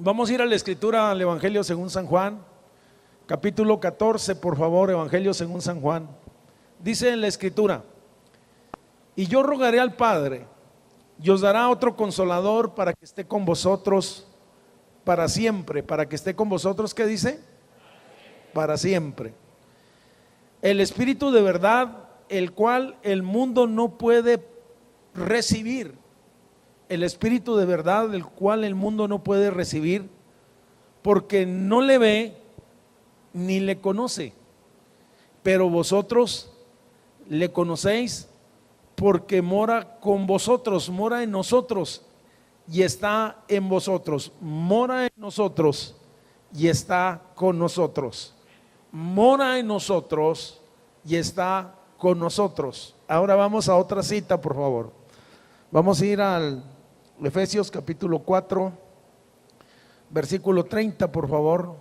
Vamos a ir a la escritura, al Evangelio según San Juan, capítulo 14, por favor, Evangelio según San Juan. Dice en la escritura: y yo rogaré al Padre, y os dará otro consolador para que esté con vosotros para siempre. Para que esté con vosotros, ¿qué dice? Para siempre. El Espíritu de verdad, el cual el mundo no puede recibir. El Espíritu de verdad, el cual el mundo no puede recibir, porque no le ve ni le conoce. Pero vosotros le conocéis, porque mora con vosotros, mora en nosotros y está en vosotros. Mora en nosotros y está con nosotros. Mora en nosotros y está con nosotros. Ahora vamos a otra cita, por favor. Vamos a ir al Efesios capítulo 4, versículo 30, por favor.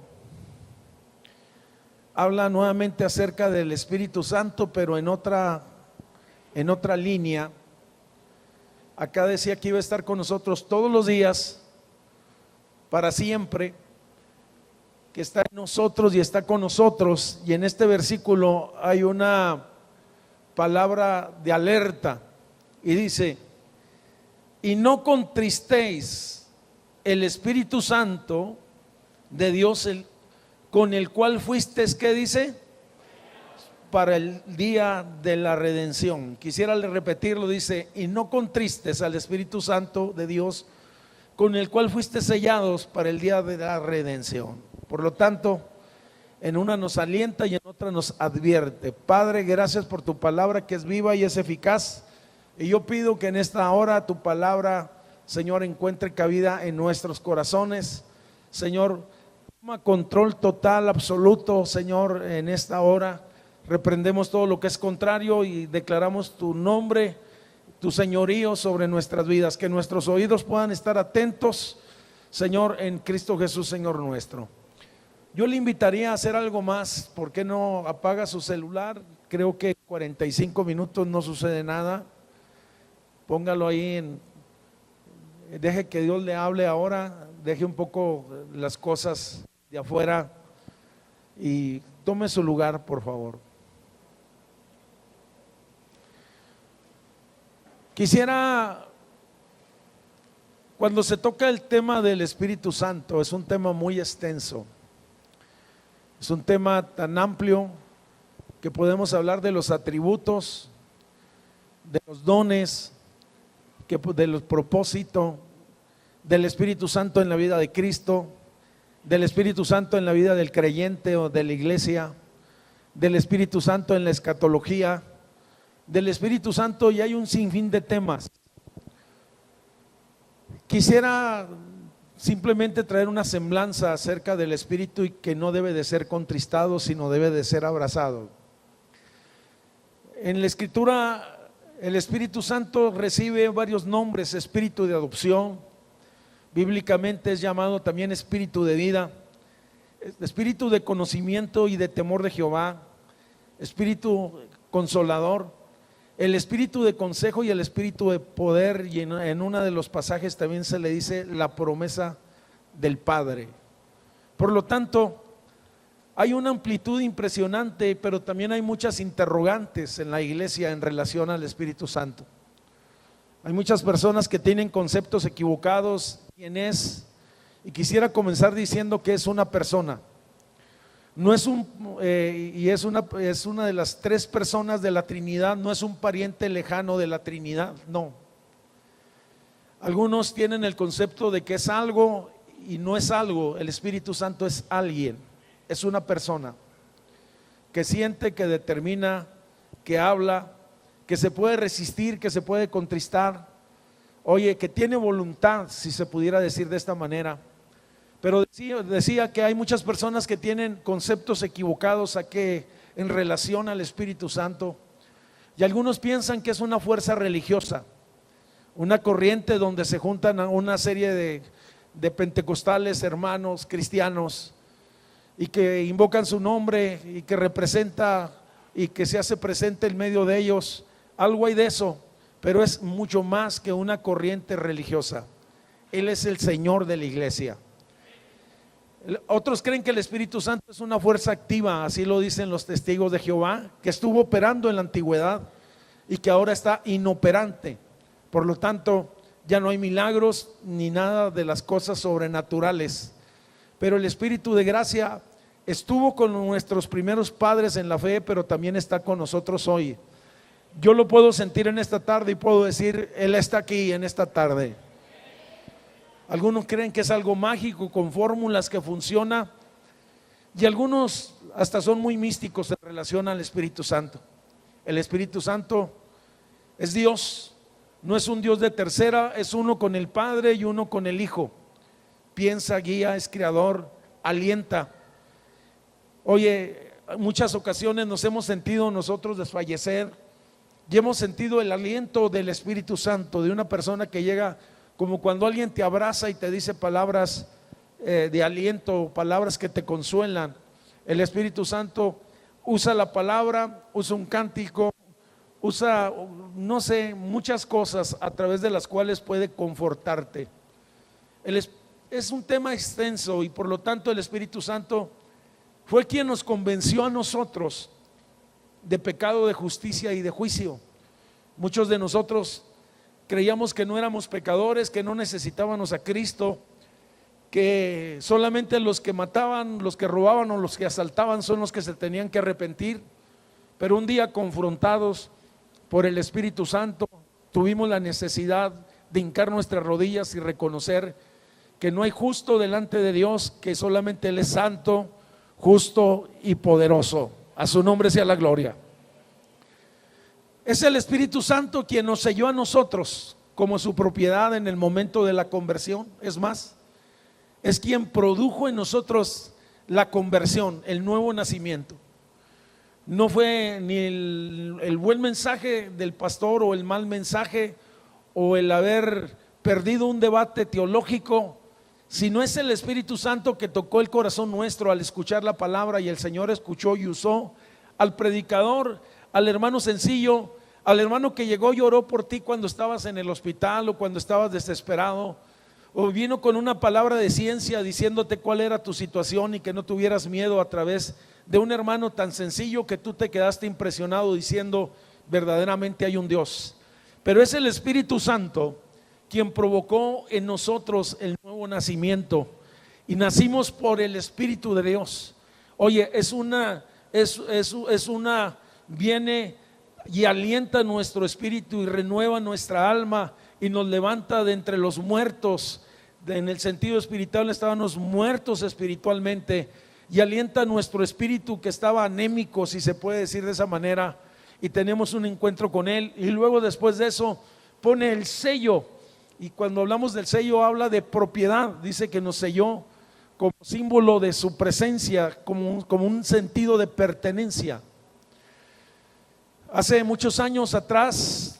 Habla nuevamente acerca del Espíritu Santo, pero en otra línea. Acá decía que iba a estar con nosotros todos los días, para siempre, que está en nosotros y está con nosotros. Y en este versículo hay una palabra de alerta y dice: y no contristéis el Espíritu Santo de Dios, con el cual fuisteis, ¿qué dice? Para el día de la redención. Quisiera repetirlo, dice: y no contristes al Espíritu Santo de Dios, con el cual fuiste sellados para el día de la redención. Por lo tanto, en una nos alienta y en otra nos advierte. Padre, gracias por tu palabra, que es viva y es eficaz, y yo pido que en esta hora tu palabra, Señor, encuentre cabida en nuestros corazones. Señor, toma control total, absoluto, Señor, en esta hora. Reprendemos todo lo que es contrario y declaramos tu nombre, tu señorío sobre nuestras vidas. Que nuestros oídos puedan estar atentos, Señor, en Cristo Jesús, Señor nuestro. Yo le invitaría a hacer algo más. ¿Por qué no apaga su celular? Creo que 45 minutos no sucede nada. Póngalo ahí, deje que Dios le hable ahora. Deje un poco las cosas de afuera y tome su lugar, por favor. Quisiera, cuando se toca el tema del Espíritu Santo, es un tema muy extenso, es un tema tan amplio que podemos hablar de los atributos, de los dones, de los propósitos del Espíritu Santo en la vida de Cristo, del Espíritu Santo en la vida del creyente o de la iglesia, del Espíritu Santo en la escatología, del Espíritu Santo, y hay un sinfín de temas. Quisiera simplemente traer una semblanza acerca del Espíritu, y que no debe de ser contristado, sino debe de ser abrazado. En la Escritura el Espíritu Santo recibe varios nombres: Espíritu de adopción, bíblicamente es llamado también Espíritu de vida, Espíritu de conocimiento y de temor de Jehová, Espíritu consolador, el Espíritu de consejo y el Espíritu de poder. Y en uno de los pasajes también se le dice la promesa del Padre. Por lo tanto, hay una amplitud impresionante, pero también hay muchas interrogantes en la iglesia en relación al Espíritu Santo. Hay muchas personas que tienen conceptos equivocados. ¿Quién es? Y quisiera comenzar diciendo que es una persona. No es es una de las tres personas de la Trinidad. No es un pariente lejano de la Trinidad, no. Algunos tienen el concepto de que es algo y no es algo. El Espíritu Santo es alguien, es una persona que siente, que determina, que habla, que se puede resistir, que se puede contristar, oye, que tiene voluntad, si se pudiera decir de esta manera. Pero decía que hay muchas personas que tienen conceptos equivocados en relación al Espíritu Santo, y algunos piensan que es una fuerza religiosa, una corriente donde se juntan a una serie de pentecostales, hermanos cristianos, y que invocan su nombre y que representa y que se hace presente en medio de ellos. Algo hay de eso, pero es mucho más que una corriente religiosa. Él es el Señor de la iglesia. Otros creen que el Espíritu Santo es una fuerza activa, así lo dicen los testigos de Jehová, que estuvo operando en la antigüedad y que ahora está inoperante. Por lo tanto, ya no hay milagros ni nada de las cosas sobrenaturales. Pero el Espíritu de gracia estuvo con nuestros primeros padres en la fe, pero también está con nosotros hoy. Yo lo puedo sentir en esta tarde y puedo decir, Él está aquí en esta tarde. Algunos creen que es algo mágico con fórmulas que funciona, y algunos hasta son muy místicos en relación al Espíritu Santo. El Espíritu Santo es Dios, no es un Dios de tercera, es uno con el Padre y uno con el Hijo. Piensa, guía, es creador, alienta. Oye, en muchas ocasiones nos hemos sentido nosotros desfallecer y hemos sentido el aliento del Espíritu Santo, de una persona que llega como cuando alguien te abraza y te dice palabras de aliento, palabras que te consuelan. El Espíritu Santo usa la palabra, usa un cántico, usa, no sé, muchas cosas a través de las cuales puede confortarte. Es un tema extenso y por lo tanto el Espíritu Santo fue quien nos convenció a nosotros de pecado, de justicia y de juicio. Muchos de nosotros creíamos que no éramos pecadores, que no necesitábamos a Cristo, que solamente los que mataban, los que robaban o los que asaltaban son los que se tenían que arrepentir. Pero un día, confrontados por el Espíritu Santo, tuvimos la necesidad de hincar nuestras rodillas y reconocer que no hay justo delante de Dios, que solamente Él es santo, justo y poderoso. A su nombre sea la gloria. Es el Espíritu Santo quien nos selló a nosotros como su propiedad en el momento de la conversión. Es más, es quien produjo en nosotros la conversión, el nuevo nacimiento. No fue ni el buen mensaje del pastor o el mal mensaje o el haber perdido un debate teológico, sino es el Espíritu Santo que tocó el corazón nuestro al escuchar la palabra, y el Señor escuchó y usó al predicador, al hermano sencillo, al hermano que llegó y oró por ti cuando estabas en el hospital o cuando estabas desesperado, o vino con una palabra de ciencia diciéndote cuál era tu situación y que no tuvieras miedo, a través de un hermano tan sencillo que tú te quedaste impresionado diciendo, verdaderamente hay un Dios. Pero es el Espíritu Santo quien provocó en nosotros el nuevo nacimiento, y nacimos por el Espíritu de Dios. Oye, viene y alienta nuestro espíritu y renueva nuestra alma y nos levanta de entre los muertos. En el sentido espiritual estábamos muertos espiritualmente, y alienta nuestro espíritu que estaba anémico, si se puede decir de esa manera, y tenemos un encuentro con Él. Y luego, después de eso, pone el sello, y cuando hablamos del sello habla de propiedad. Dice que nos selló como símbolo de su presencia, como un sentido de pertenencia. Hace muchos años atrás,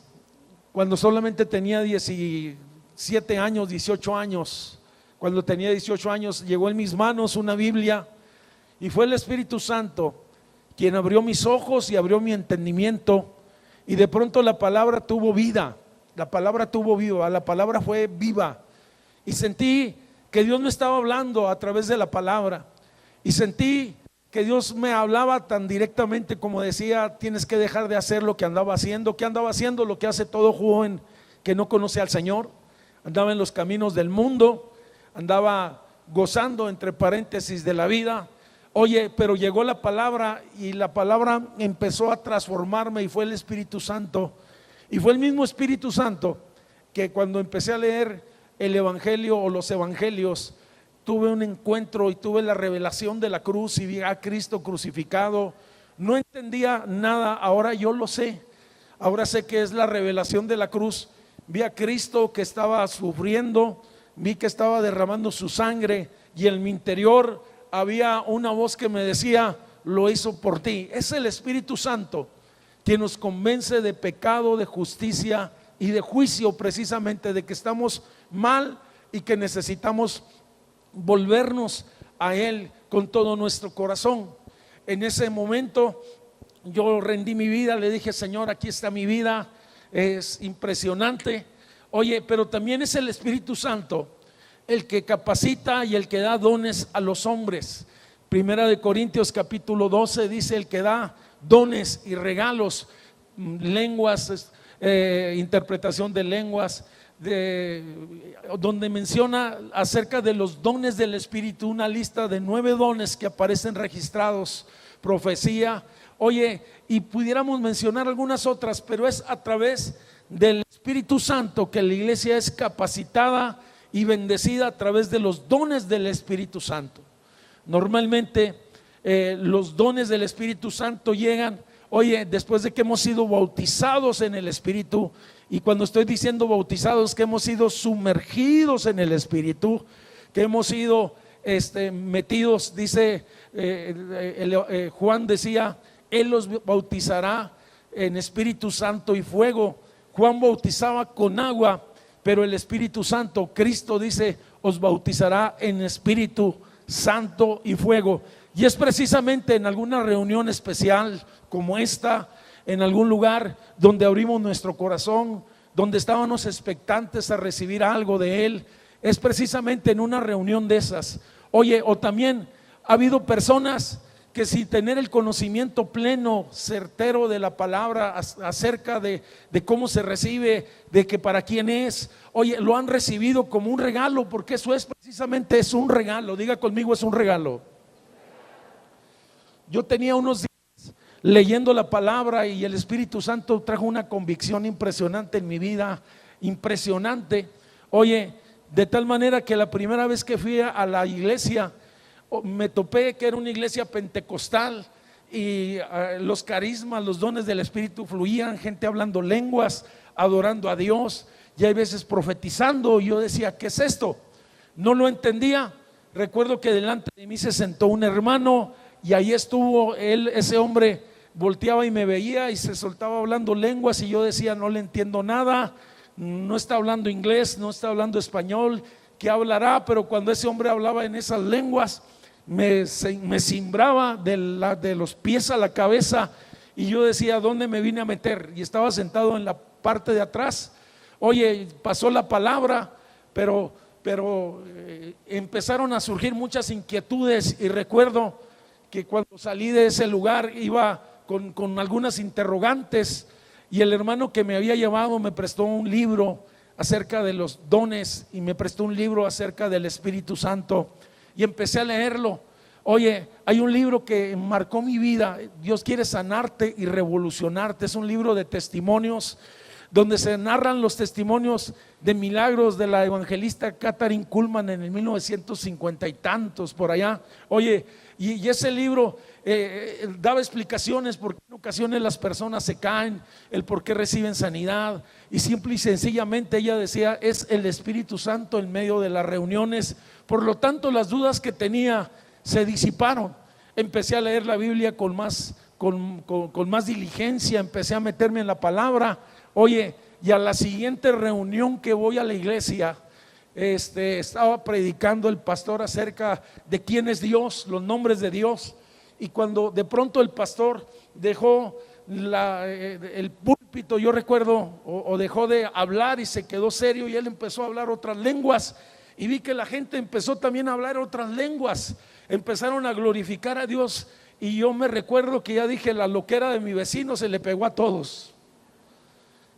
cuando solamente tenía 17 años, 18 años, cuando tenía 18 años, llegó en mis manos una Biblia, y fue el Espíritu Santo quien abrió mis ojos y abrió mi entendimiento, y de pronto la palabra tuvo vida. La palabra tuvo vida, la palabra fue viva, y sentí que Dios me estaba hablando a través de la palabra, y sentí que Dios me hablaba tan directamente como decía, tienes que dejar de hacer lo que andaba haciendo. ¿Qué andaba haciendo? Lo que hace todo joven que no conoce al Señor. Andaba en los caminos del mundo, andaba gozando, entre paréntesis, de la vida. Oye, pero llegó la palabra, y la palabra empezó a transformarme, y fue el Espíritu Santo. Y fue el mismo Espíritu Santo que cuando empecé a leer el Evangelio o los Evangelios, tuve un encuentro y tuve la revelación de la cruz, y vi a Cristo crucificado. No entendía nada, ahora yo lo sé. Ahora sé que es la revelación de la cruz. Vi a Cristo que estaba sufriendo, vi que estaba derramando su sangre, y en mi interior había una voz que me decía, lo hizo por ti. Es el Espíritu Santo quien nos convence de pecado, de justicia y de juicio, precisamente de que estamos mal y que necesitamos volvernos a Él con todo nuestro corazón. En ese momento yo rendí mi vida, le dije, Señor, aquí está mi vida. Es impresionante. Oye, pero también es el Espíritu Santo el que capacita y el que da dones a los hombres. Primera de Corintios capítulo 12 dice: el que da dones y regalos, lenguas, interpretación de lenguas, donde menciona acerca de los dones del Espíritu, una lista de 9 dones que aparecen registrados: profecía. Oye, y pudiéramos mencionar algunas otras, pero es a través del Espíritu Santo que la iglesia es capacitada y bendecida, a través de los dones del Espíritu Santo. Normalmente los dones del Espíritu Santo llegan, oye, después de que hemos sido bautizados en el Espíritu. Y cuando estoy diciendo bautizados, que hemos sido sumergidos en el Espíritu, que hemos sido metidos, dice Juan decía: Él los bautizará en Espíritu Santo y fuego. Juan bautizaba con agua, pero el Espíritu Santo, Cristo dice, os bautizará en Espíritu Santo y fuego. Y es precisamente en alguna reunión especial como esta, en algún lugar donde abrimos nuestro corazón, donde estábamos expectantes a recibir algo de Él. Es precisamente en una reunión de esas. Oye, o también ha habido personas que sin tener el conocimiento pleno, certero de la palabra acerca de cómo se recibe, de que para quién es, oye, lo han recibido como un regalo, porque eso es precisamente, es un regalo. Diga conmigo: es un regalo. Yo tenía unos días leyendo la palabra y el Espíritu Santo trajo una convicción impresionante en mi vida, impresionante. Oye, de tal manera que la primera vez que fui a la iglesia, me topé que era una iglesia pentecostal y los carismas, los dones del Espíritu fluían, gente hablando lenguas, adorando a Dios, y hay veces profetizando. Y yo decía: ¿qué es esto? No lo entendía. Recuerdo que delante de mí se sentó un hermano y ahí estuvo él, ese hombre volteaba y me veía y se soltaba hablando lenguas, y yo decía: no le entiendo nada, no está hablando inglés, no está hablando español, ¿qué hablará? Pero cuando ese hombre hablaba en esas lenguas, me cimbraba de los pies a la cabeza, y yo decía: ¿dónde me vine a meter? Y estaba sentado en la parte de atrás. Oye, pasó la palabra, pero empezaron a surgir muchas inquietudes, y recuerdo que cuando salí de ese lugar iba con algunas interrogantes, y el hermano que me había llevado me prestó un libro acerca de los dones y me prestó un libro acerca del Espíritu Santo, y empecé a leerlo. Oye, hay un libro que marcó mi vida: Dios quiere sanarte y revolucionarte. Es un libro de testimonios donde se narran los testimonios de milagros de la evangelista Kathryn Kuhlman en el 1950 y tantos por allá. Oye, y ese libro daba explicaciones por qué en ocasiones las personas se caen, el por qué reciben sanidad, y simple y sencillamente ella decía: es el Espíritu Santo en medio de las reuniones. Por lo tanto, las dudas que tenía se disiparon. Empecé a leer la Biblia con más diligencia, empecé a meterme en la palabra. Oye, y a la siguiente reunión que voy a la iglesia, estaba predicando el pastor acerca de quién es Dios, los nombres de Dios. Y cuando de pronto el pastor dejó el púlpito, yo recuerdo, o dejó de hablar y se quedó serio, y él empezó a hablar otras lenguas, y vi que la gente empezó también a hablar otras lenguas, empezaron a glorificar a Dios. Y yo me recuerdo que ya dije: la loquera de mi vecino se le pegó a todos.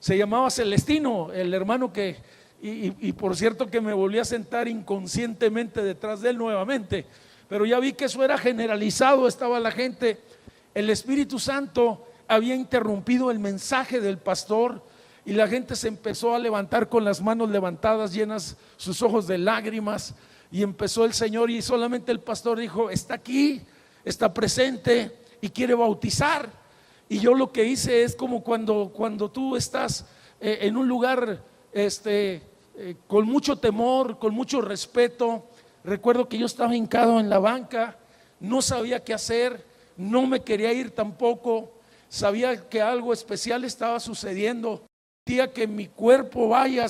Se llamaba Celestino, el hermano que, y por cierto que me volví a sentar inconscientemente detrás de él nuevamente, pero ya vi que eso era generalizado. Estaba la gente, el Espíritu Santo había interrumpido el mensaje del pastor, y la gente se empezó a levantar con las manos levantadas, llenas sus ojos de lágrimas, y empezó el Señor, y solamente el pastor dijo: está aquí, está presente y quiere bautizar. Y yo lo que hice es como cuando tú estás en un lugar con mucho temor, con mucho respeto. Recuerdo que yo estaba hincado en la banca, no sabía qué hacer, no me quería ir tampoco, sabía que algo especial estaba sucediendo. Sentía que mi cuerpo, vaya,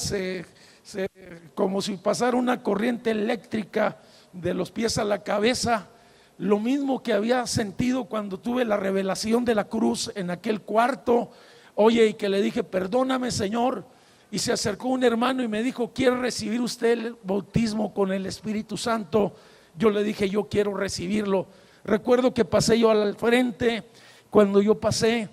como si pasara una corriente eléctrica de los pies a la cabeza. Lo mismo que había sentido cuando tuve la revelación de la cruz en aquel cuarto. Oye, y que le dije: perdóname, Señor. y se acercó un hermano y me dijo: ¿quiere recibir usted el bautismo con el Espíritu Santo? Yo le dije: yo quiero recibirlo. Recuerdo que pasé yo al frente. Cuando yo pasé,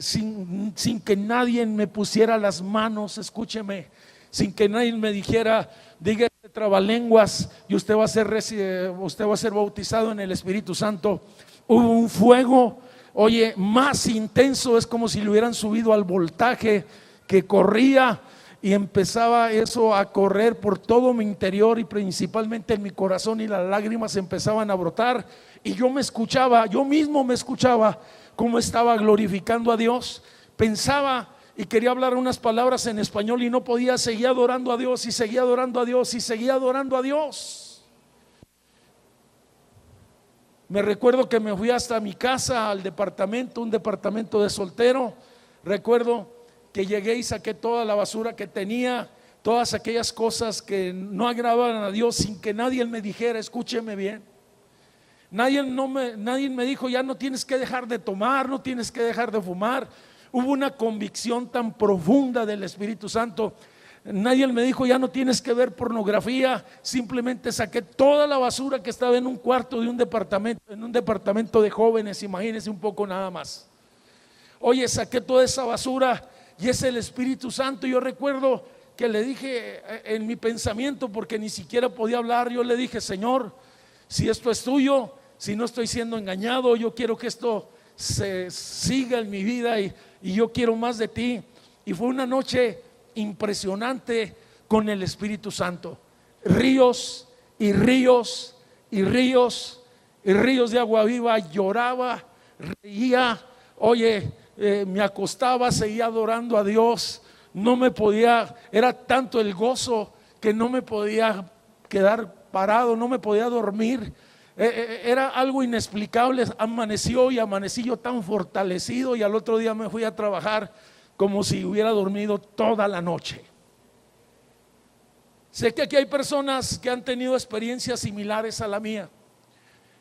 sin que nadie me pusiera las manos, escúcheme, sin que nadie me dijera: diga este trabalenguas y usted va a ser bautizado en el Espíritu Santo. Hubo un fuego, oye, más intenso. Es como si le hubieran subido al voltaje, que corría y empezaba eso a correr por todo mi interior y principalmente en mi corazón, y las lágrimas empezaban a brotar. Y yo mismo me escuchaba cómo estaba glorificando a Dios. Pensaba y quería hablar unas palabras en español y no podía. Seguía adorando a Dios y seguía adorando a Dios y seguía adorando a Dios. Me recuerdo que me fui hasta mi casa, al departamento, un departamento de soltero. Recuerdo que llegué y saqué toda la basura que tenía, todas aquellas cosas que no agradaban a Dios, sin que nadie me dijera. Escúcheme bien, nadie me dijo: ya no tienes que dejar de tomar, no tienes que dejar de fumar. Hubo una convicción tan profunda del Espíritu Santo. Nadie me dijo: ya no tienes que ver pornografía. Simplemente saqué toda la basura que estaba en un cuarto de un departamento, en un departamento de jóvenes, imagínense un poco nada más. Oye, saqué toda esa basura y es el Espíritu Santo. Yo recuerdo que le dije en mi pensamiento, porque ni siquiera podía hablar, yo le dije: Señor, si esto es tuyo, si no estoy siendo engañado, yo quiero que esto se siga en mi vida y yo quiero más de ti. Y fue una noche impresionante con el Espíritu Santo. Ríos y ríos y ríos y ríos de agua viva. Lloraba, reía, oye, me acostaba, seguía adorando a Dios. No me podía, era tanto el gozo que no me podía quedar parado, no me podía dormir. Era algo inexplicable. Amaneció y amanecí yo tan fortalecido, y al otro día me fui a trabajar como si hubiera dormido toda la noche. Sé que aquí hay personas que han tenido experiencias similares a la mía,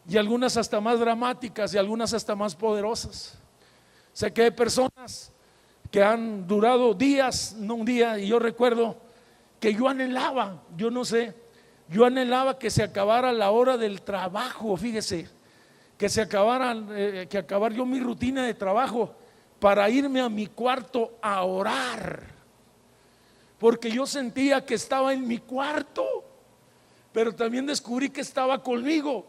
y algunas hasta más dramáticas y algunas hasta más poderosas. Sé que hay personas que han durado días, no un día. Y yo recuerdo que yo anhelaba, yo anhelaba que se acabara la hora del trabajo. Fíjese, que se acabara, que acabar yo mi rutina de trabajo para irme a mi cuarto a orar, porque yo sentía que estaba en mi cuarto, pero también descubrí que estaba conmigo.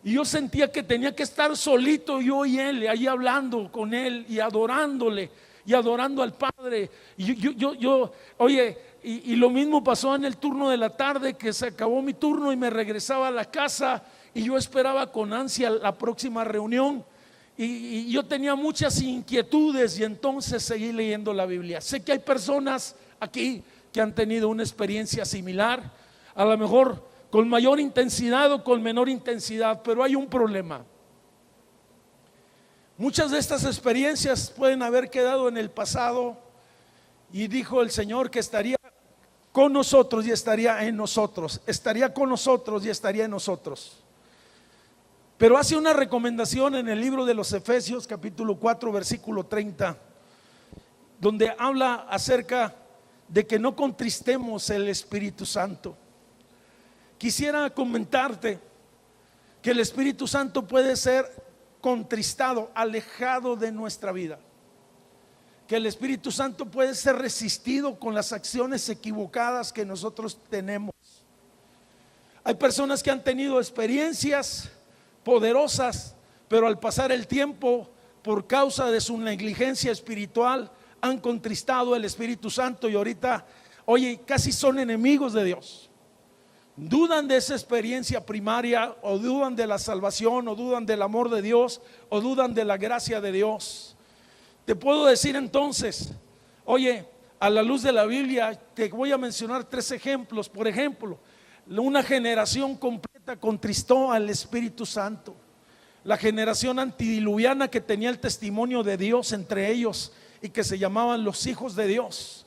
Y yo sentía que tenía que estar solito, yo y él, ahí hablando con él y adorándole y adorando al Padre. Y oye, y lo mismo pasó en el turno de la tarde, que se acabó mi turno y me regresaba a la casa, y yo esperaba con ansia la próxima reunión. Y yo tenía muchas inquietudes, y entonces seguí leyendo la Biblia. Sé que hay personas aquí que han tenido una experiencia similar, a lo mejor con mayor intensidad o con menor intensidad, pero hay un problema. Muchas de estas experiencias pueden haber quedado en el pasado, y dijo el Señor que estaría con nosotros y estaría en nosotros, estaría con nosotros y estaría en nosotros. Pero hace una recomendación en el libro de los Efesios, capítulo 4, versículo 30, donde habla acerca de que no contristemos el Espíritu Santo. Quisiera comentarte que el Espíritu Santo puede ser contristado, alejado de nuestra vida, que el Espíritu Santo puede ser resistido con las acciones equivocadas que nosotros tenemos. Hay personas que han tenido experiencias poderosas, pero al pasar el tiempo, por causa de su negligencia espiritual, han contristado el Espíritu Santo, y ahorita, oye, casi son enemigos de Dios. Dudan de esa experiencia primaria, o dudan de la salvación, o dudan del amor de Dios, o dudan de la gracia de Dios. Te puedo decir entonces, oye, a la luz de la Biblia, te voy a mencionar 3 ejemplos. Por ejemplo, una generación completa contristó al Espíritu Santo. La generación antidiluviana, que tenía el testimonio de Dios entre ellos y que se llamaban los hijos de Dios.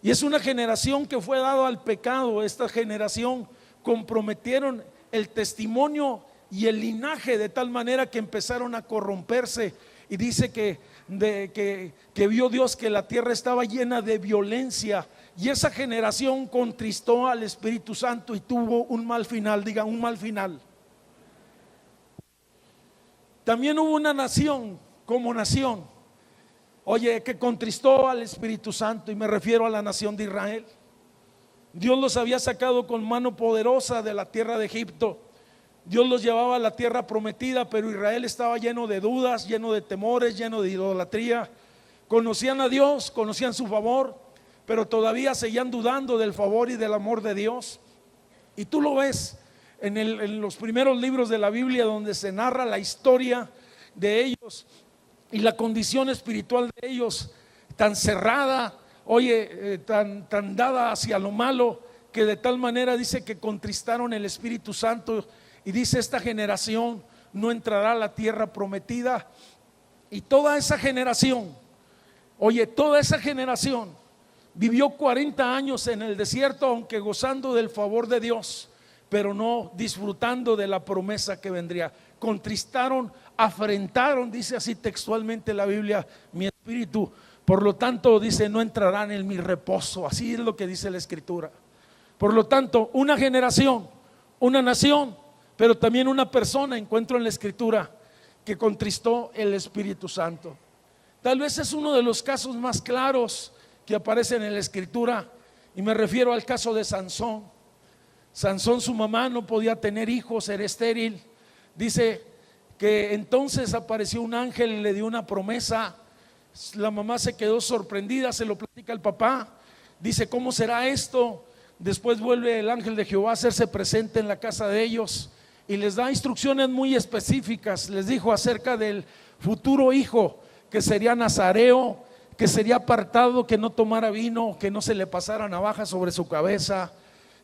Y es una generación que fue dado al pecado. Esta generación comprometieron el testimonio y el linaje de tal manera que empezaron a corromperse. Y dice que que vio Dios que la tierra estaba llena de violencia, y esa generación contristó al Espíritu Santo y tuvo un mal final. Diga, un mal final. También hubo una nación como nación, oye, que contristó al Espíritu Santo, y me refiero a la nación de Israel. Dios los había sacado con mano poderosa de la tierra de Egipto. Dios los llevaba a la tierra prometida, pero Israel estaba lleno de dudas, lleno de temores, lleno de idolatría. Conocían a Dios, conocían su favor, pero todavía seguían dudando del favor y del amor de Dios. Y tú lo ves en los primeros libros de la Biblia, donde se narra la historia de ellos y la condición espiritual de ellos, tan cerrada, oye, tan dada hacia lo malo, que de tal manera dice que contristaron el Espíritu Santo. Y dice, esta generación no entrará a la tierra prometida. Y toda esa generación, oye, toda esa generación vivió 40 años en el desierto, aunque gozando del favor de Dios, pero no disfrutando de la promesa que vendría. Contristaron, afrentaron, dice así textualmente la Biblia, mi espíritu. Por lo tanto, dice, no entrarán en mi reposo. Así es lo que dice la Escritura. Por lo tanto, una generación, una nación, pero también una persona encuentro en la Escritura que contristó el Espíritu Santo. Tal vez es uno de los casos más claros que aparecen en la Escritura, y me refiero al caso de Sansón. Sansón, su mamá no podía tener hijos, era estéril. Dice que entonces apareció un ángel y le dio una promesa. La mamá se quedó sorprendida, se lo platica al papá. Dice, ¿cómo será esto? Después vuelve el ángel de Jehová a hacerse presente en la casa de ellos y les da instrucciones muy específicas. Les dijo acerca del futuro hijo, que sería nazareo, que sería apartado, que no tomara vino, que no se le pasara navaja sobre su cabeza,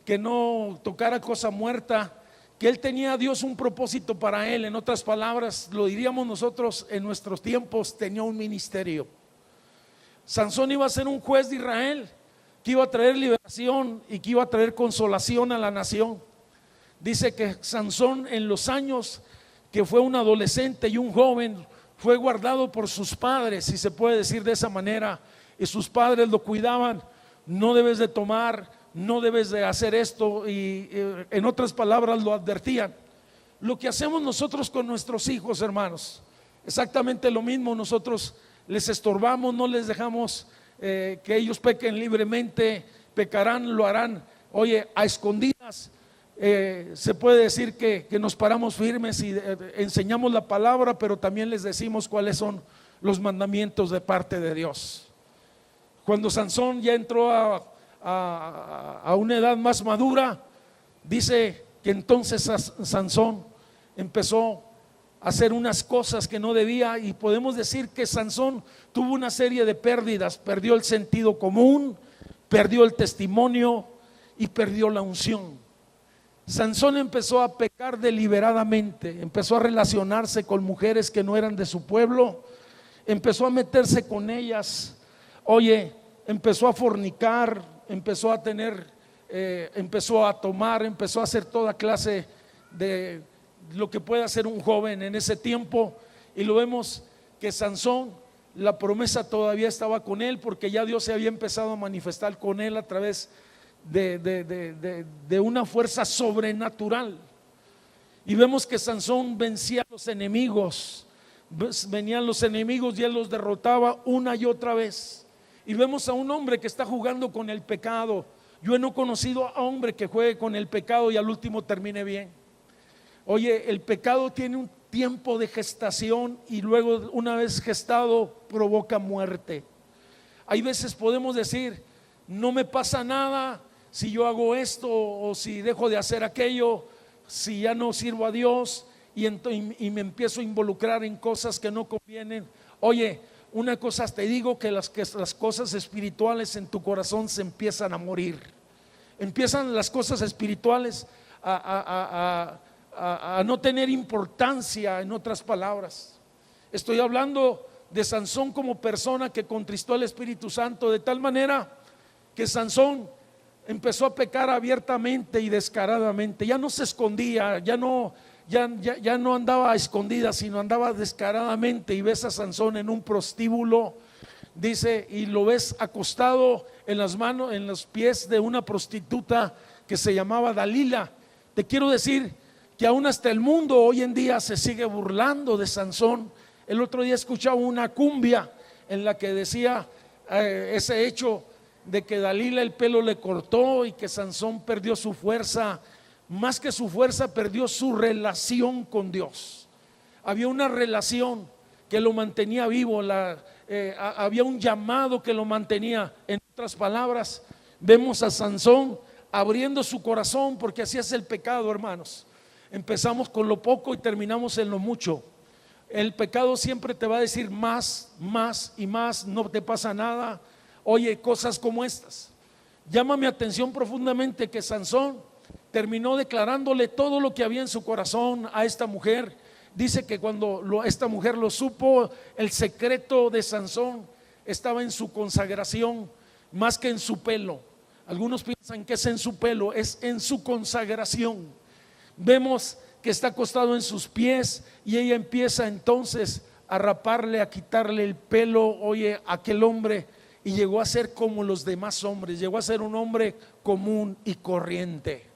que no tocara cosa muerta, que él tenía a Dios un propósito para él. En otras palabras, lo diríamos nosotros en nuestros tiempos, tenía un ministerio. Sansón iba a ser un juez de Israel, que iba a traer liberación y que iba a traer consolación a la nación. Dice que Sansón, en los años que fue un adolescente y un joven, fue guardado por sus padres, si se puede decir de esa manera, y sus padres lo cuidaban. No debes de tomar, no debes de hacer esto, y en otras palabras lo advertían. Lo que hacemos nosotros con nuestros hijos, hermanos, exactamente lo mismo. Nosotros les estorbamos, no les dejamos que ellos pequen libremente. Pecarán, lo harán, oye, a escondidas. Se puede decir que nos paramos firmes y enseñamos la palabra, pero también les decimos cuáles son los mandamientos de parte de Dios. Cuando Sansón ya entró a una edad más madura, dice que entonces Sansón empezó a hacer unas cosas que no debía, y podemos decir que Sansón tuvo una serie de pérdidas. Perdió el sentido común, perdió el testimonio y perdió la unción. Sansón empezó a pecar deliberadamente, empezó a relacionarse con mujeres que no eran de su pueblo, empezó a meterse con ellas, oye, empezó a fornicar, empezó a tener, empezó a tomar, empezó a hacer toda clase de lo que puede hacer un joven en ese tiempo. Y lo vemos que Sansón, la promesa todavía estaba con él, porque ya Dios se había empezado a manifestar con él a través de una fuerza sobrenatural. Y vemos que Sansón vencía a los enemigos, venían los enemigos y él los derrotaba una y otra vez. Y vemos a un hombre que está jugando con el pecado. Yo no he conocido a un hombre que juegue con el pecado y al último termine bien. Oye, el pecado tiene un tiempo de gestación, y luego, una vez gestado, provoca muerte. Hay veces podemos decir, no me pasa nada si yo hago esto, o si dejo de hacer aquello, si ya no sirvo a Dios, y me empiezo a involucrar en cosas que no convienen. Oye, una cosa te digo, que las cosas espirituales en tu corazón se empiezan a morir. Empiezan las cosas espirituales a no tener importancia. En otras palabras, estoy hablando de Sansón como persona que contristó al Espíritu Santo de tal manera que Sansón empezó a pecar abiertamente y descaradamente. Ya no se escondía, ya no ya no andaba a escondidas, sino andaba descaradamente, y ves a Sansón en un prostíbulo, dice, y lo ves acostado en las manos, en los pies de una prostituta que se llamaba Dalila. Te quiero decir que aún hasta el mundo hoy en día se sigue burlando de Sansón. El otro día escuchaba una cumbia en la que decía ese hecho de que Dalila el pelo le cortó y que Sansón perdió su fuerza. Más que su fuerza, perdió su relación con Dios. Había una relación que lo mantenía vivo, había un llamado que lo mantenía. En otras palabras, vemos a Sansón abriendo su corazón, porque así es el pecado, hermanos. Empezamos con lo poco y terminamos en lo mucho. El pecado siempre te va a decir más, más y más, no te pasa nada. Oye, cosas como estas. Llama mi atención profundamente que Sansón terminó declarándole todo lo que había en su corazón a esta mujer. Dice que cuando esta mujer lo supo, el secreto de Sansón estaba en su consagración más que en su pelo. Algunos piensan que es en su pelo, es en su consagración. Vemos que está acostado en sus pies y ella empieza entonces a raparle, a quitarle el pelo. Oye, aquel hombre, y llegó a ser como los demás hombres, llegó a ser un hombre común y corriente.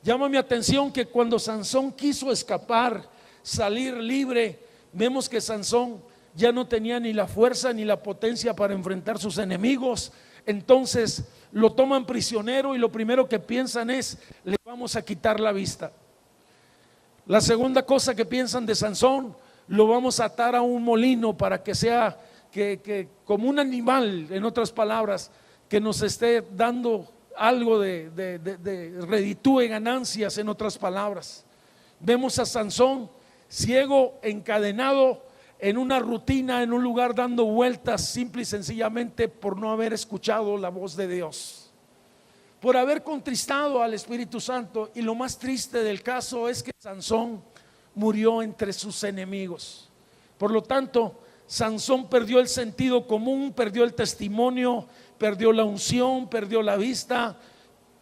Llama mi atención que cuando Sansón quiso escapar, salir libre, vemos que Sansón ya no tenía ni la fuerza ni la potencia para enfrentar sus enemigos. Entonces lo toman prisionero y lo primero que piensan es: le vamos a quitar la vista. La segunda cosa que piensan de Sansón: lo vamos a atar a un molino para que sea que como un animal, en otras palabras, que nos esté dando algo de reditúe ganancias, en otras palabras. Vemos a Sansón ciego, encadenado en una rutina, en un lugar, dando vueltas, simple y sencillamente por no haber escuchado la voz de Dios, por haber contristado al Espíritu Santo. Y lo más triste del caso es que Sansón murió entre sus enemigos. Por lo tanto, Sansón perdió el sentido común, perdió el testimonio, perdió la unción, perdió la vista,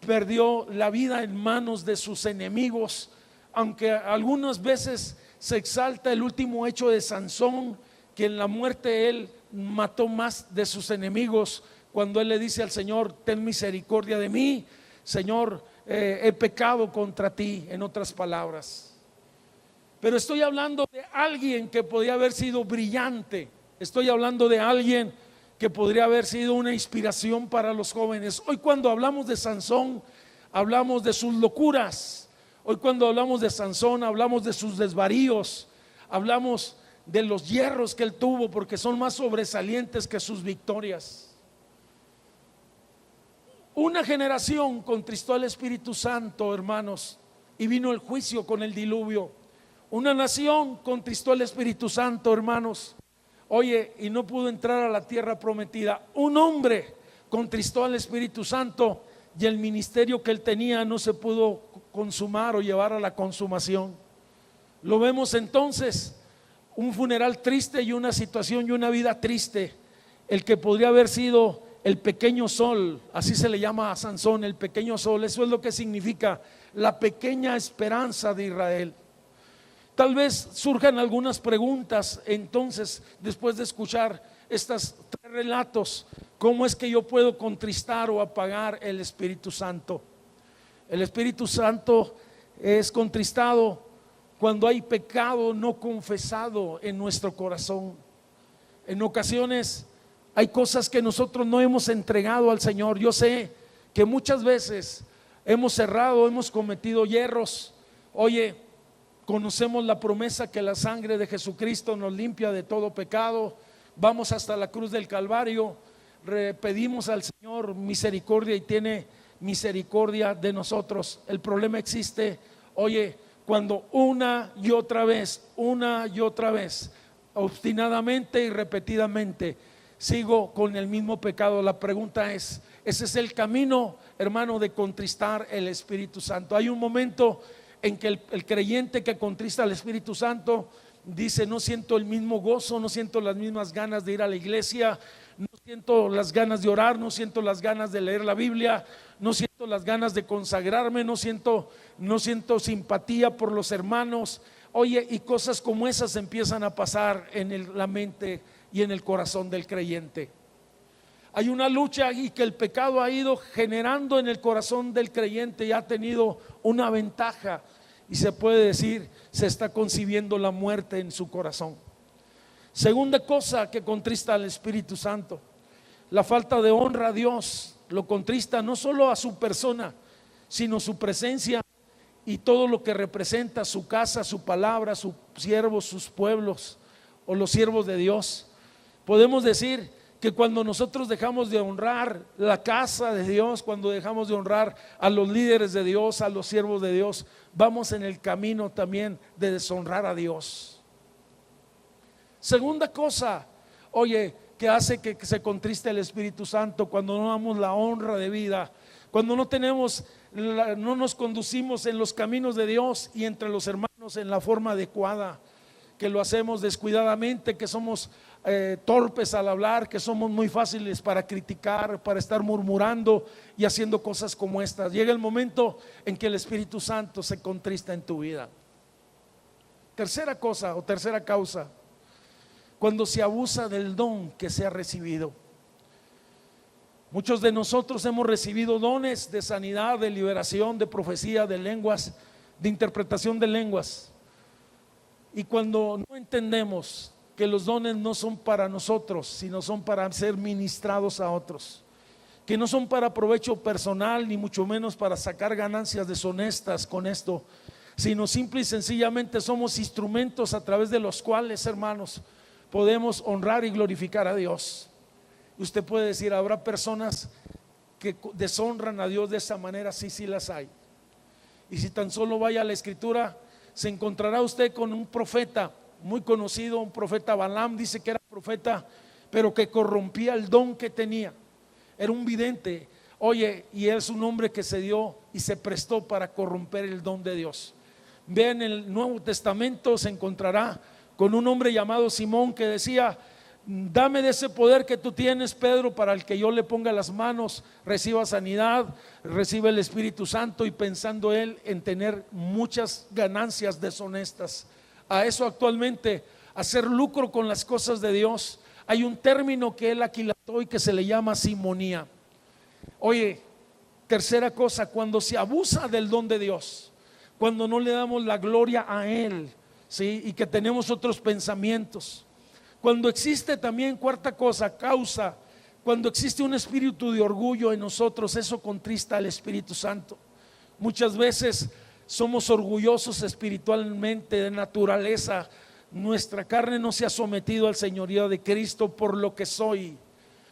perdió la vida en manos de sus enemigos. Aunque algunas veces se exalta el último hecho de Sansón, que en la muerte él mató más de sus enemigos, cuando él le dice al Señor: ten misericordia de mí, Señor, he pecado contra ti, en otras palabras. Pero estoy hablando de alguien que podría haber sido brillante. Estoy hablando de alguien que podría haber sido una inspiración para los jóvenes. Hoy, cuando hablamos de Sansón, hablamos de sus locuras. Hoy, cuando hablamos de Sansón, hablamos de sus desvaríos, hablamos de los hierros que él tuvo, porque son más sobresalientes que sus victorias. Una generación contristó al Espíritu Santo, hermanos, y vino el juicio con el diluvio. Una nación contristó al Espíritu Santo, hermanos, oye, y no pudo entrar a la tierra prometida. Un hombre contristó al Espíritu Santo y el ministerio que él tenía no se pudo consumar o llevar a la consumación. Lo vemos entonces, un funeral triste y una situación y una vida triste. El que podría haber sido el pequeño sol, así se le llama a Sansón, el pequeño sol. Eso es lo que significa la pequeña esperanza de Israel. Tal vez surjan algunas preguntas entonces, después de escuchar estos tres relatos: ¿cómo es que yo puedo contristar o apagar el Espíritu Santo? El Espíritu Santo es contristado cuando hay pecado no confesado en nuestro corazón. En ocasiones hay cosas que nosotros no hemos entregado al Señor. Yo sé que muchas veces hemos errado, hemos cometido hierros. Oye, conocemos la promesa que la sangre de Jesucristo nos limpia de todo pecado. Vamos hasta la cruz del Calvario, pedimos al Señor misericordia y tiene misericordia de nosotros. El problema existe, oye, cuando una y otra vez, obstinadamente y repetidamente sigo con el mismo pecado. La pregunta es: ¿ese es el camino, hermano, de contristar el Espíritu Santo? Hay un momento en que el creyente que contrista al Espíritu Santo dice: no siento el mismo gozo, no siento las mismas ganas de ir a la iglesia, no siento las ganas de orar, no siento las ganas de leer la Biblia, no siento las ganas de consagrarme, no siento simpatía por los hermanos. Oye, y cosas como esas empiezan a pasar en la mente y en el corazón del creyente. Hay una lucha y que el pecado ha ido generando en el corazón del creyente y ha tenido una ventaja, y se puede decir, se está concibiendo la muerte en su corazón. Segunda cosa que contrista al Espíritu Santo, la falta de honra a Dios. Lo contrista no solo a su persona, sino su presencia y todo lo que representa su casa, su palabra, sus siervos, sus pueblos o los siervos de Dios. Podemos decir que cuando nosotros dejamos de honrar la casa de Dios, cuando dejamos de honrar a los líderes de Dios, a los siervos de Dios, vamos en el camino también de deshonrar a Dios. Segunda cosa, oye, que hace que se contriste el Espíritu Santo, cuando no damos la honra de vida, cuando no nos conducimos en los caminos de Dios y entre los hermanos en la forma adecuada, que lo hacemos descuidadamente, que somos torpes al hablar, que somos muy fáciles para criticar, para estar murmurando y haciendo cosas como estas. Llega el momento en que el Espíritu Santo se contrista en tu vida. Tercera cosa o tercera causa, cuando se abusa del don que se ha recibido. Muchos de nosotros hemos recibido dones de sanidad, de liberación, de profecía, de lenguas, de interpretación de lenguas. Y cuando no entendemos que los dones no son para nosotros, sino son para ser ministrados a otros, que no son para provecho personal, ni mucho menos para sacar ganancias deshonestas con esto, sino simple y sencillamente somos instrumentos a través de los cuales, hermanos, podemos honrar y glorificar a Dios. Usted puede decir, habrá personas que deshonran a Dios de esa manera. Sí las hay. Y si tan solo vaya a la Escritura, se encontrará usted con un profeta muy conocido, un profeta Balaam. Dice que era profeta, pero que corrompía el don que tenía. Era un vidente. Oye, y es un hombre que se dio y se prestó para corromper el don de Dios. Ve en el Nuevo Testamento, se encontrará con un hombre llamado Simón que decía, dame de ese poder que tú tienes, Pedro, para el que yo le ponga las manos, reciba sanidad, reciba el Espíritu Santo, y pensando él en tener muchas ganancias deshonestas. A eso actualmente, hacer lucro con las cosas de Dios, hay un término que él aquilató y que se le llama simonía. Oye, tercera cosa, cuando se abusa del don de Dios, cuando no le damos la gloria a él, ¿sí? Y que tenemos otros pensamientos. Cuando existe también, cuarta cosa, causa, cuando existe un espíritu de orgullo en nosotros, eso contrista al Espíritu Santo. Muchas veces somos orgullosos espiritualmente, de naturaleza. Nuestra carne no se ha sometido al señorío de Cristo por lo que soy,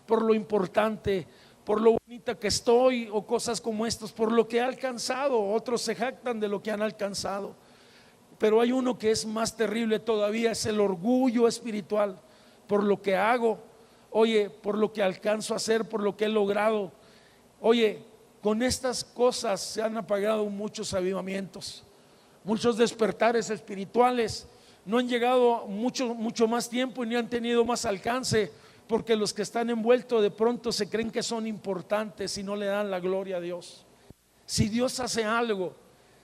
por lo importante, por lo bonita que estoy, o cosas como estas, por lo que he alcanzado. Otros se jactan de lo que han alcanzado. Pero hay uno que es más terrible todavía, es el orgullo espiritual, por lo que hago, oye, por lo que alcanzo a hacer, por lo que he logrado. Oye, con estas cosas se han apagado muchos avivamientos, muchos despertares espirituales. No han llegado mucho más tiempo y ni han tenido más alcance, porque los que están envueltos de pronto se creen que son importantes y no le dan la gloria a Dios. Si Dios hace algo,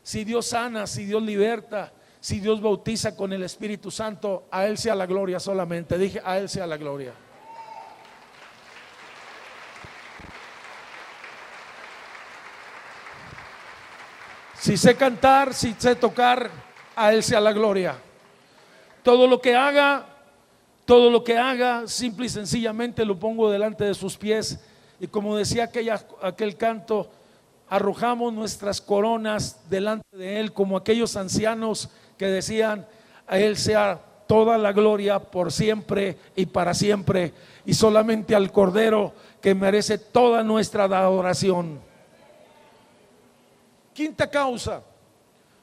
si Dios sana, si Dios liberta, si Dios bautiza con el Espíritu Santo, a Él sea la gloria solamente. Dije, a Él sea la gloria. Si sé cantar, si sé tocar, a Él sea la gloria. Todo lo que haga, simple y sencillamente lo pongo delante de sus pies. Y como decía aquel canto, arrojamos nuestras coronas delante de Él, como aquellos ancianos que decían, a Él sea toda la gloria por siempre y para siempre, y solamente al Cordero que merece toda nuestra adoración. Quinta causa,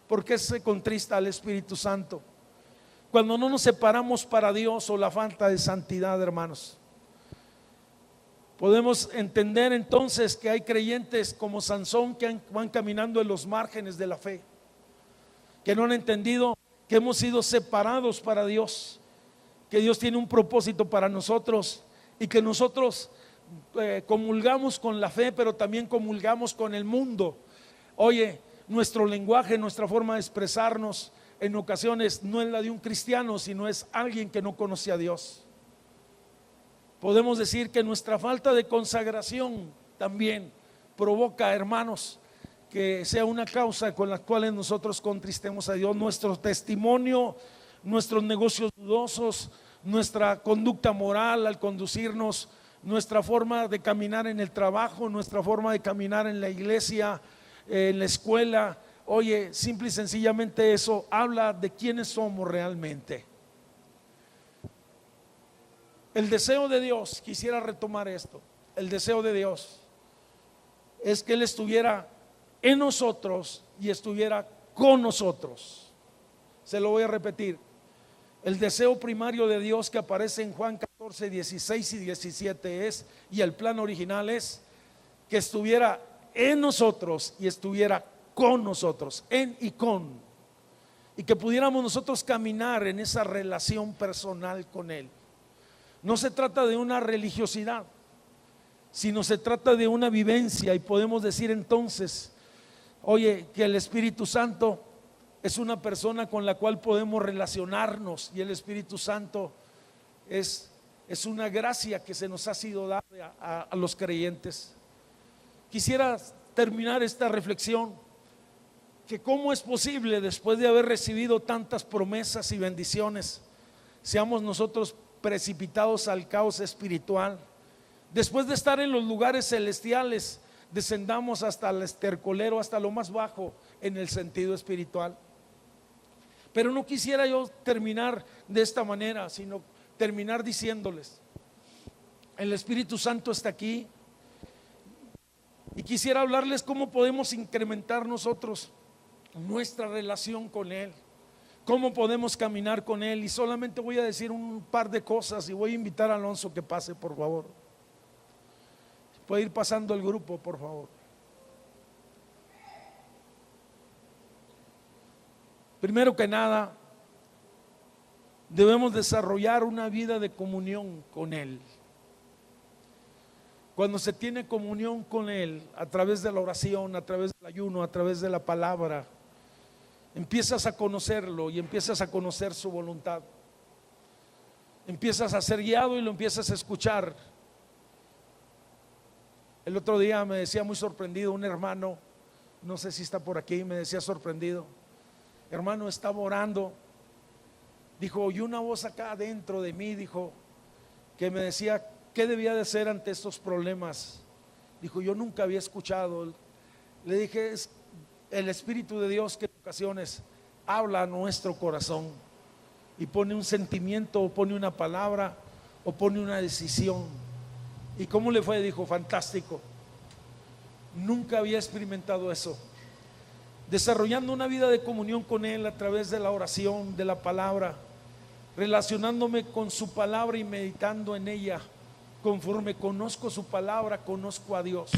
¿por qué se contrista al Espíritu Santo? Cuando no nos separamos para Dios, o la falta de santidad, hermanos. Podemos entender entonces que hay creyentes como Sansón que van caminando en los márgenes de la fe, que no han entendido que hemos sido separados para Dios, que Dios tiene un propósito para nosotros, y que nosotros comulgamos con la fe, pero también comulgamos con el mundo. Oye, nuestro lenguaje, nuestra forma de expresarnos en ocasiones no es la de un cristiano, sino es alguien que no conoce a Dios. Podemos decir que nuestra falta de consagración también provoca, hermanos, que sea una causa con la cual nosotros contristemos a Dios. Nuestro testimonio, nuestros negocios dudosos, nuestra conducta moral al conducirnos, nuestra forma de caminar en el trabajo, nuestra forma de caminar en la iglesia, en la escuela. Oye, simple y sencillamente eso habla de quiénes somos realmente. El deseo de Dios, quisiera retomar esto, el deseo de Dios es que Él estuviera en nosotros y estuviera con nosotros. Se lo voy a repetir. El deseo primario de Dios que aparece en Juan 14, 16 y 17 es, y el plan original es, que estuviera en nosotros y estuviera con nosotros, en y con, y que pudiéramos nosotros caminar en esa relación personal con Él. No se trata de una religiosidad, sino se trata de una vivencia, y podemos decir entonces, oye, que el Espíritu Santo es una persona con la cual podemos relacionarnos, y el Espíritu Santo es una gracia que se nos ha sido dada a los creyentes. Quisiera terminar esta reflexión, que cómo es posible, después de haber recibido tantas promesas y bendiciones, seamos nosotros precipitados al caos espiritual. Después de estar en los lugares celestiales, descendamos hasta el estercolero, hasta lo más bajo en el sentido espiritual. Pero no quisiera yo terminar de esta manera, sino terminar diciéndoles, el Espíritu Santo está aquí, y quisiera hablarles cómo podemos incrementar nosotros nuestra relación con Él, cómo podemos caminar con Él. Y solamente voy a decir un par de cosas, y voy a invitar a Alonso que pase, por favor. Puede ir pasando el grupo, por favor. Primero que nada, debemos desarrollar una vida de comunión con Él. Cuando se tiene comunión con Él a través de la oración, a través del ayuno, a través de la palabra, empiezas a conocerlo y empiezas a conocer su voluntad. Empiezas a ser guiado y lo empiezas a escuchar. El otro día me decía muy sorprendido un hermano, no sé si está por aquí, me decía sorprendido, hermano, estaba orando, dijo, oí una voz acá adentro de mí, dijo, que me decía qué debía de hacer ante estos problemas. Dijo, yo nunca había escuchado. Le dije, es el Espíritu de Dios que en ocasiones habla a nuestro corazón y pone un sentimiento, o pone una palabra, o pone una decisión. ¿Y cómo le fue? Dijo, fantástico. Nunca había experimentado eso. Desarrollando una vida de comunión con Él a través de la oración, de la palabra, relacionándome con su palabra y meditando en ella. Conforme conozco su palabra, conozco a Dios.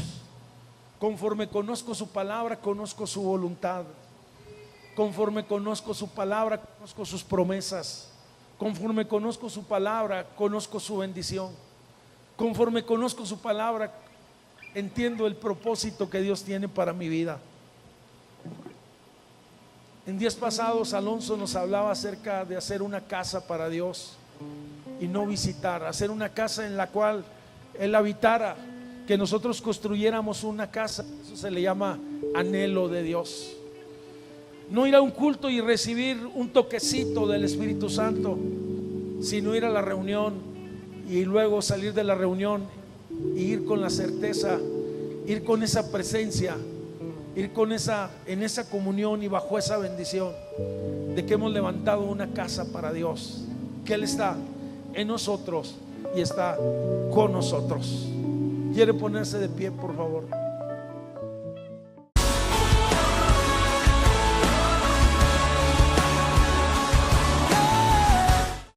Conforme conozco su palabra, conozco su voluntad. Conforme conozco su palabra, conozco sus promesas. Conforme conozco su palabra, conozco su bendición. Conforme conozco su palabra, entiendo el propósito que Dios tiene para mi vida. En días pasados Alonso nos hablaba acerca de hacer una casa para Dios y no visitar, hacer una casa en la cual Él habitara, que nosotros construyéramos una casa. Eso se le llama anhelo de Dios. No ir a un culto y recibir un toquecito del Espíritu Santo, sino ir a la reunión y luego salir de la reunión y ir con la certeza, ir con esa presencia, ir con en esa comunión y bajo esa bendición de que hemos levantado una casa para Dios, que Él está en nosotros y está con nosotros. ¿Quiere ponerse de pie, por favor?